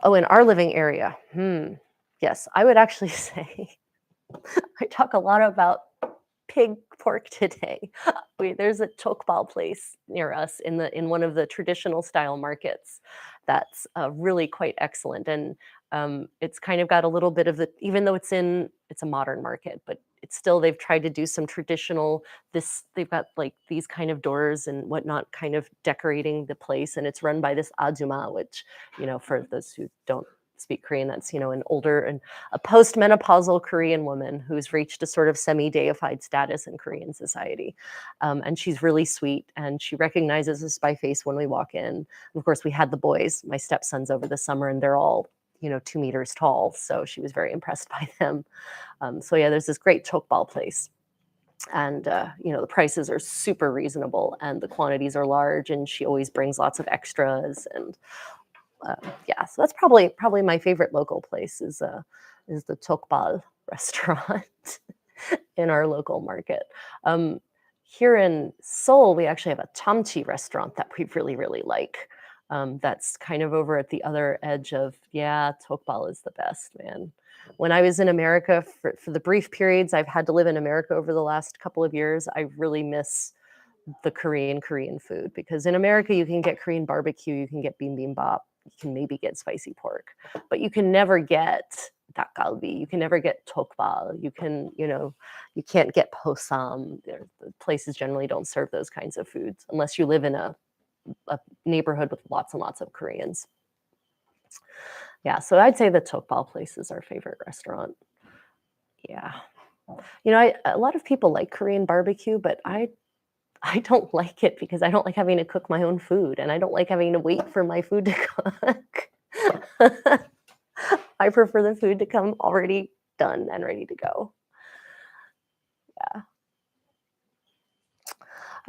Oh, in our living area. Yes, I would actually say I talk a lot about pig pork today. There's a chokbal place near us in one of the traditional style markets that's really quite excellent, and it's kind of got a little bit of the even though it's a modern market, but it's still they've tried to do some traditional this they've got like these kind of doors and whatnot kind of decorating the place, and it's run by this ajuma, which for those who don't speak Korean, that's an older and a postmenopausal Korean woman who's reached a sort of semi-deified status in Korean society. And she's really sweet and she recognizes us by face when we walk in. And of course, we had the boys, my stepsons over the summer, and they're all, 2 meters tall. So she was very impressed by them. So yeah, there's this great chokbal place. And the prices are super reasonable and the quantities are large and she always brings lots of extras and yeah, so that's probably my favorite local place is the Tokbal restaurant in our local market. Um, Here in Seoul, we actually have a chamchi restaurant that we really really like. That's kind of over at the other edge of yeah, Tokbal is the best, man. When I was in America for the brief periods I've had to live in America over the last couple of years, I really miss the Korean food because in America you can get Korean barbecue, you can get bibimbap, you can maybe get spicy pork, but you can never get dakgalbi, you can never get tokbal, you can't get posam. The places generally don't serve those kinds of foods unless you live in a neighborhood with lots and lots of Koreans. Yeah, so I'd say the tokbal place is our favorite restaurant. Yeah. A lot of people like Korean barbecue, but I don't like it because I don't like having to cook my own food, and I don't like having to wait for my food to cook. I prefer the food to come already done and ready to go. Yeah.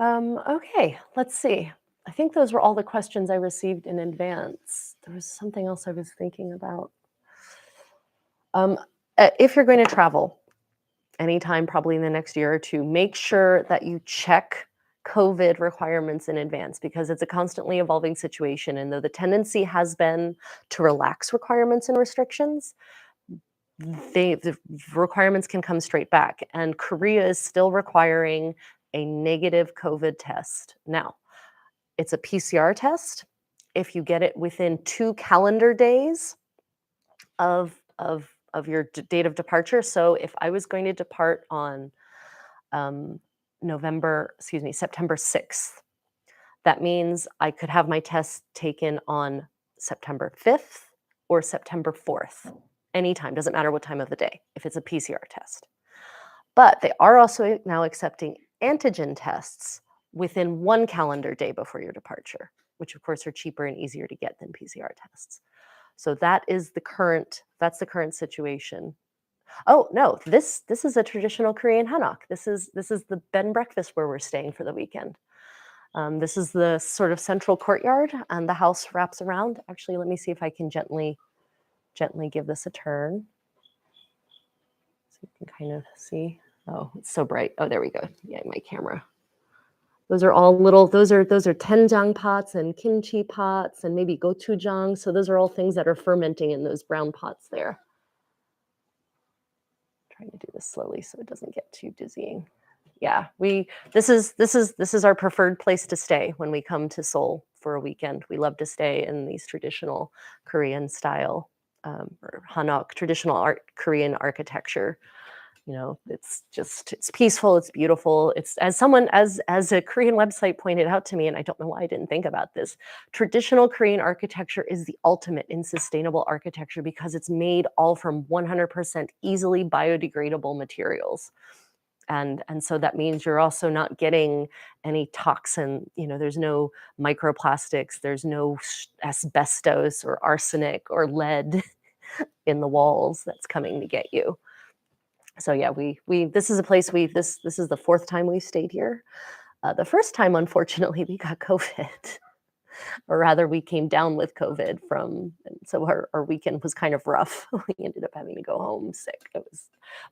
Okay, let's see. I think those were all the questions I received in advance. There was something else I was thinking about. Um, if you're going to travel anytime, probably in the next year or two, make sure that you check COVID requirements in advance because it's a constantly evolving situation. And though the tendency has been to relax requirements and restrictions, the requirements can come straight back. And Korea is still requiring a negative COVID test. Now, it's a PCR test. If you get it within 2 calendar days of your date of departure. So if I was going to depart on um, September 6th, that means I could have my test taken on September 5th or September 4th. Anytime, doesn't matter what time of the day, if it's a PCR test. But they are also now accepting antigen tests within 1 calendar day before your departure, which of course are cheaper and easier to get than PCR tests. So that's the current situation. Oh no, this is a traditional Korean Hanok. This is the bed and breakfast where we're staying for the weekend. This is the sort of central courtyard, and the house wraps around. Actually, let me see if I can gently give this a turn, so you can kind of see. Oh, it's so bright. Oh, there we go. Yeah, my camera. Those are all little. Those are tenjang pots and kimchi pots and maybe gochujang. So those are all things that are fermenting in those brown pots there. Trying to do this slowly so it doesn't get too dizzying. Yeah, this is our preferred place to stay when we come to Seoul for a weekend. We love to stay in these traditional Korean style or Hanok traditional Korean architecture. You know, it's peaceful, it's beautiful. It's as a Korean website pointed out to me, and I don't know why I didn't think about this. Traditional Korean architecture is the ultimate in sustainable architecture because it's made all from 100% easily biodegradable materials. And so that means you're also not getting any toxin, you know, there's no microplastics, there's no asbestos or arsenic or lead in the walls that's coming to get you. So yeah, this is a place this is the 4th time we've stayed here. The first time, unfortunately, we got COVID, or rather, we came down with COVID so our weekend was kind of rough. We ended up having to go home sick.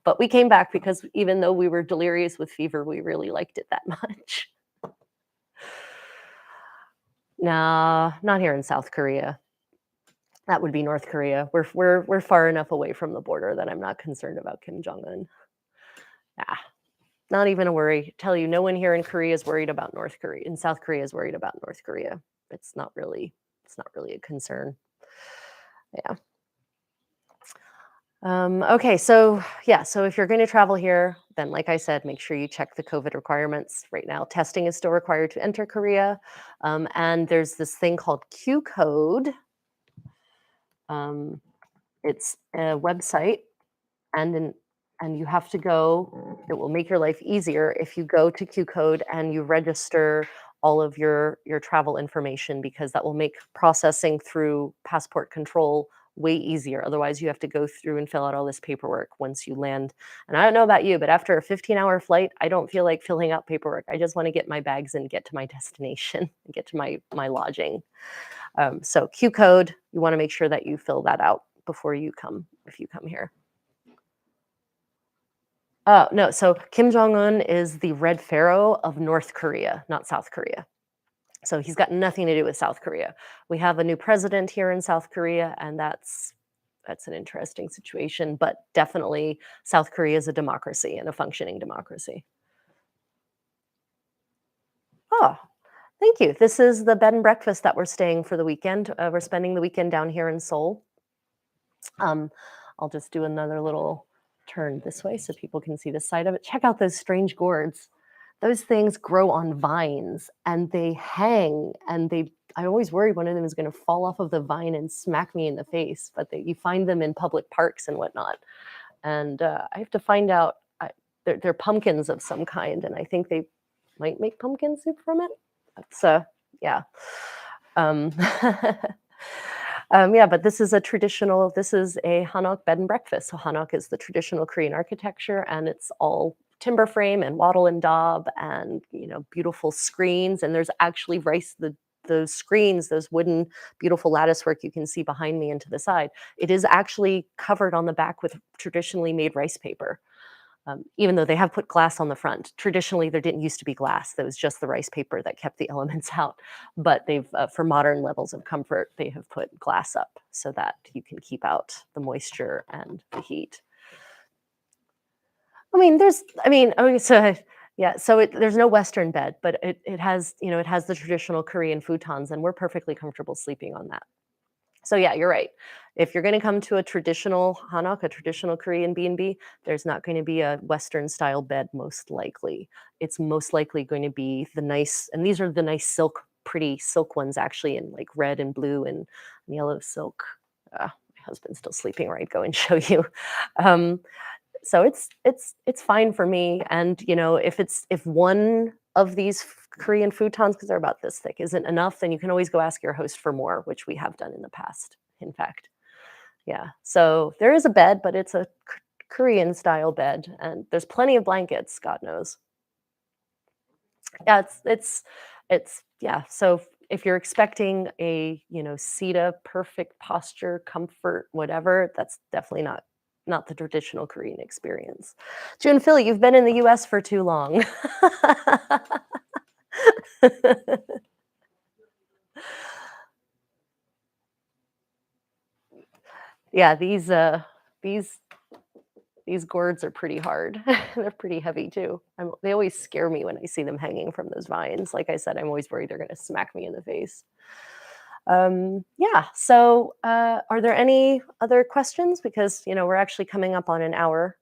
But we came back because even though we were delirious with fever, we really liked it that much. Nah, not here in South Korea. That would be North Korea. We're far enough away from the border that I'm not concerned about Kim Jong-un. Not even a worry. Tell you, no one here in Korea is worried about North Korea. In South Korea is worried about North Korea. It's not really a concern. Yeah. Okay, so yeah, so if you're going to travel here, then like I said, make sure you check the COVID requirements. Right now, testing is still required to enter Korea, and there's this thing called Q code. It's a website, and you have to go. It will make your life easier if you go to Q code and you register all of your travel information, because that will make processing through passport control way easier. Otherwise, you have to go through and fill out all this paperwork once you land. And I don't know about you, but after a 15-hour flight, I don't feel like filling out paperwork. I just want to get my bags and get to my destination and get to my lodging. So Q code, you want to make sure that you fill that out before you come, if you come here. No, so Kim Jong-un is the Red Pharaoh of North Korea, not South Korea. So he's got nothing to do with South Korea. We have a new president here in South Korea, and that's an interesting situation, but definitely South Korea is a democracy and a functioning democracy. Oh, thank you. This is the bed and breakfast that we're staying for the weekend. We're spending the weekend down here in Seoul. I'll just do another little turn this way so people can see the side of it. Check out those strange gourds. Those things grow on vines and they hang, and I always worry one of them is going to fall off of the vine and smack me in the face, but you find them in public parks and whatnot. And I have to find out, they're pumpkins of some kind, and I think they might make pumpkin soup from it. So yeah. Yeah, but this is a Hanok bed and breakfast. So Hanok is the traditional Korean architecture, and it's all timber frame and wattle and daub and beautiful screens. And there's actually those screens, those wooden beautiful lattice work you can see behind me and to the side. It is actually covered on the back with traditionally made rice paper. Even though they have put glass on the front. Traditionally, there didn't used to be glass. There was just the rice paper that kept the elements out. But for modern levels of comfort, they have put glass up so that you can keep out the moisture and the heat. Okay, so yeah, so there's no Western bed, but it has, it has the traditional Korean futons, and we're perfectly comfortable sleeping on that. So yeah, you're right. If you're going to come to a traditional Hanok, a traditional Korean B&B, there's not going to be a Western style bed most likely. It's most likely going to be the nice, and these are the nice pretty silk ones actually, in like red and blue and yellow silk. My husband's still sleeping, right? Go and show you. Um, so it's fine for me. And if one of these Korean futons, because they're about this thick, isn't enough, then you can always go ask your host for more, which we have done in the past, in fact. Yeah. So there is a bed, but it's a Korean style bed, and there's plenty of blankets, God knows. Yeah, it's yeah. So if you're expecting a, Sita, perfect posture, comfort, whatever, that's definitely not the traditional Korean experience. June Philly, you've been in the US for too long. Yeah, these these gourds are pretty hard. They're pretty heavy too. They always scare me when I see them hanging from those vines. Like I said, I'm always worried they're going to smack me in the face. Yeah. So, are there any other questions? Because we're actually coming up on an hour.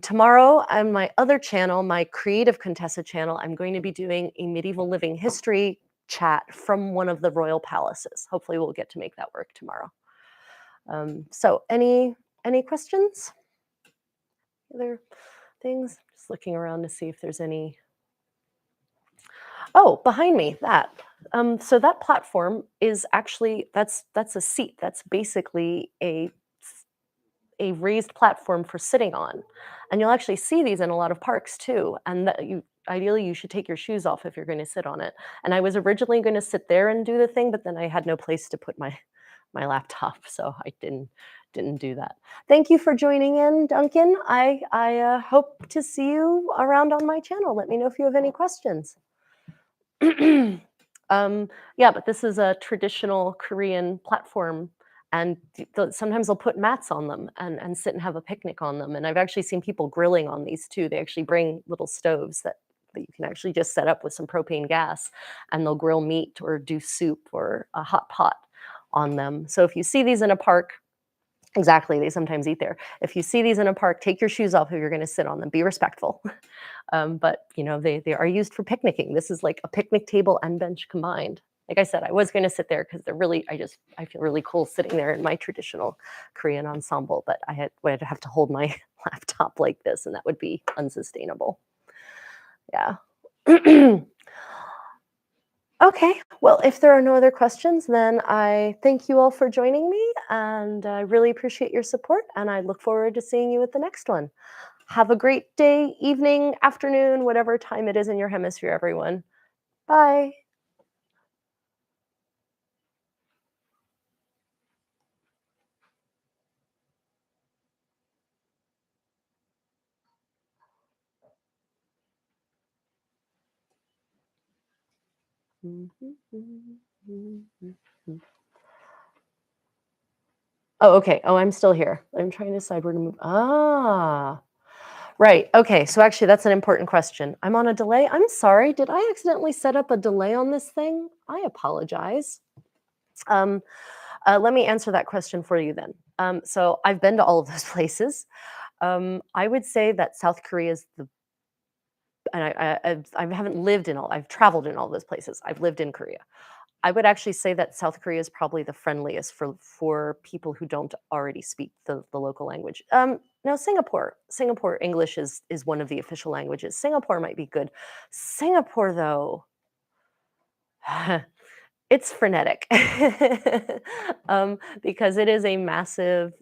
Tomorrow on my other channel, my Creative Contessa channel, I'm going to be doing a medieval living history chat from one of the royal palaces. Hopefully, we'll get to make that work tomorrow. So, any questions? Other things? Just looking around to see if there's any. Oh, behind me, that. So that platform is actually that's a seat. That's basically a raised platform for sitting on, and you'll actually see these in a lot of parks too. And that ideally you should take your shoes off if you're going to sit on it. And I was originally going to sit there and do the thing, but then I had no place to put my laptop, so I didn't do that. Thank you for joining in, Duncan. I hope to see you around on my channel. Let me know if you have any questions. Yeah, but this is a traditional Korean platform, and sometimes they'll put mats on them and sit and have a picnic on them. And I've actually seen people grilling on these too. They actually bring little stoves that you can actually just set up with some propane gas, and they'll grill meat or do soup or a hot pot on them. So if you see these in a park, exactly, they sometimes eat there. If you see these in a park, take your shoes off if you're going to sit on them. Be respectful. But they are used for picnicking. This is like a picnic table and bench combined. Like I said, I was going to sit there because they're really. I feel really cool sitting there in my traditional Korean ensemble. But would have to hold my laptop like this, and that would be unsustainable. Yeah. Okay, well, if there are no other questions, then I thank you all for joining me, and I really appreciate your support, and I look forward to seeing you at the next one. Have a great day, evening, afternoon, whatever time it is in your hemisphere, everyone. Bye. Oh, okay. Oh, I'm still here. I'm trying to decide where to move. Ah, right. Okay. So actually, that's an important question. I'm on a delay. I'm sorry. Did I accidentally set up a delay on this thing? I apologize. Let me answer that question for you then. So I've been to all of those places. I would say that South Korea is and I haven't lived in all. I've traveled in all those places. I've lived in Korea. I would actually say that South Korea is probably the friendliest for people who don't already speak the local language. Now Singapore English is one of the official languages. Singapore might be good. Singapore though, it's frenetic because it is a massive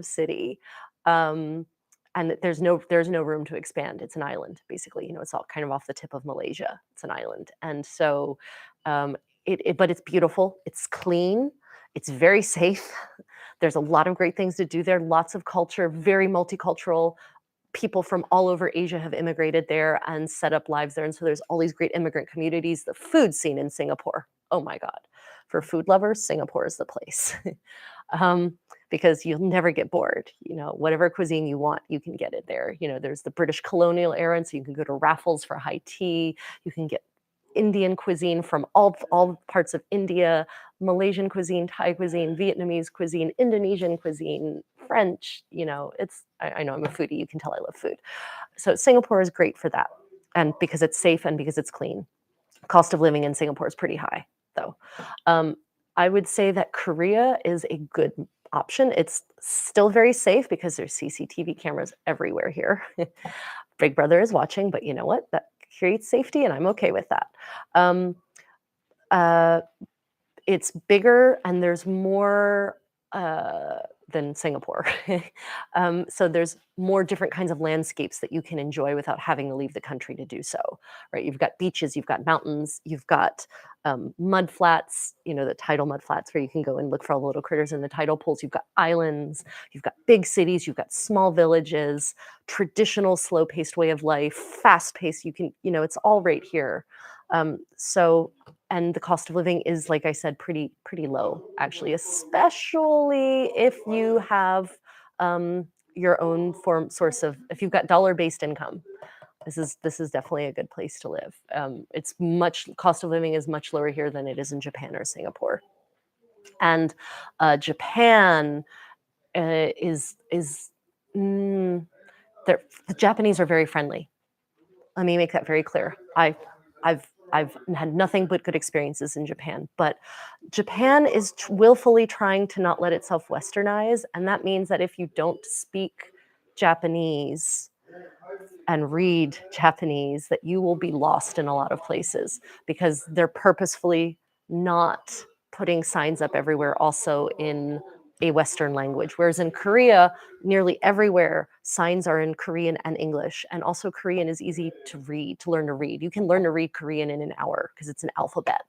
city. Um, and there's no room to expand. It's an island, basically. It's all kind of off the tip of Malaysia. It's an island, and so um, but it's beautiful. It's clean. It's very safe. There's a lot of great things to do there. Lots of culture, very multicultural. People from all over Asia have immigrated there and set up lives there, and so there's all these great immigrant communities. The food scene in Singapore, oh my God, for food lovers, Singapore is the place. um, because you'll never get bored. Whatever cuisine you want, you can get it there. There's the British colonial era, and so you can go to Raffles for high tea. You can get Indian cuisine from all parts of India, Malaysian cuisine, Thai cuisine, Vietnamese cuisine, Indonesian cuisine, French. I know I'm a foodie. You can tell I love food. So Singapore is great for that, and because it's safe and because it's clean. Cost of living in Singapore is pretty high, though. I would say that Korea is a good option. It's still very safe because there's CCTV cameras everywhere here. Big Brother is watching, but you know what? That creates safety, and I'm okay with that. Um, uh, it's bigger, and there's more than Singapore. So there's more different kinds of landscapes that you can enjoy without having to leave the country to do so, right? You've got beaches, you've got mountains, you've got mud flats, the tidal mud flats where you can go and look for all the little critters in the tidal pools. You've got islands, you've got big cities, you've got small villages, traditional slow-paced way of life, fast-paced. It's all right here. And the cost of living is, like I said, pretty low, actually, especially if you have your own if you've got dollar-based income. This is definitely a good place to live. Cost of living is much lower here than it is in Japan or Singapore. And Japan the Japanese are very friendly. Let me make that very clear. I've had nothing but good experiences in Japan, but Japan is willfully trying to not let itself westernized, and that means that if you don't speak Japanese and read Japanese, that you will be lost in a lot of places because they're purposefully not putting signs up everywhere also in a Western language. Whereas in Korea, nearly everywhere, signs are in Korean and English. And also Korean is easy to learn to read. You can learn to read Korean in an hour because it's an alphabet.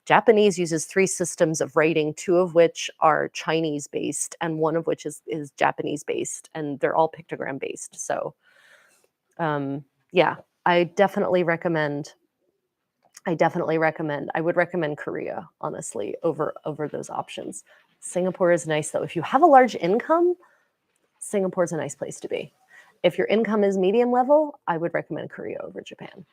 Japanese uses 3 systems of writing, 2 of which are Chinese-based, and 1 of which is Japanese-based, and they're all pictogram-based. So yeah, I definitely recommend. I would recommend Korea, honestly, over those options. Singapore is nice, though. If you have a large income, Singapore is a nice place to be. If your income is medium level, I would recommend Korea over Japan.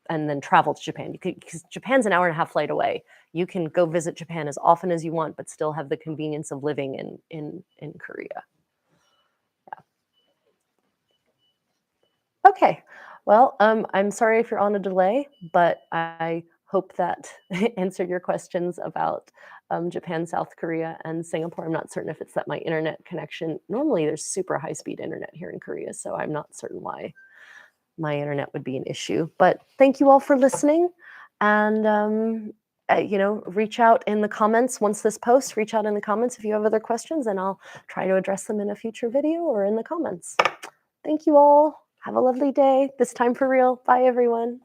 And then travel to Japan. Because Japan's an 1.5-hour flight away. You can go visit Japan as often as you want, but still have the convenience of living in Korea. Okay. Well, I'm sorry if you're on a delay, but I hope that answered your questions about Japan, South Korea, and Singapore. I'm not certain if it's that my internet connection. Normally, there's super high-speed internet here in Korea, so I'm not certain why my internet would be an issue. But thank you all for listening, and reach out in the comments once this posts. Reach out in the comments if you have other questions, and I'll try to address them in a future video or in the comments. Thank you all. Have a lovely day. This time for real. Bye, everyone.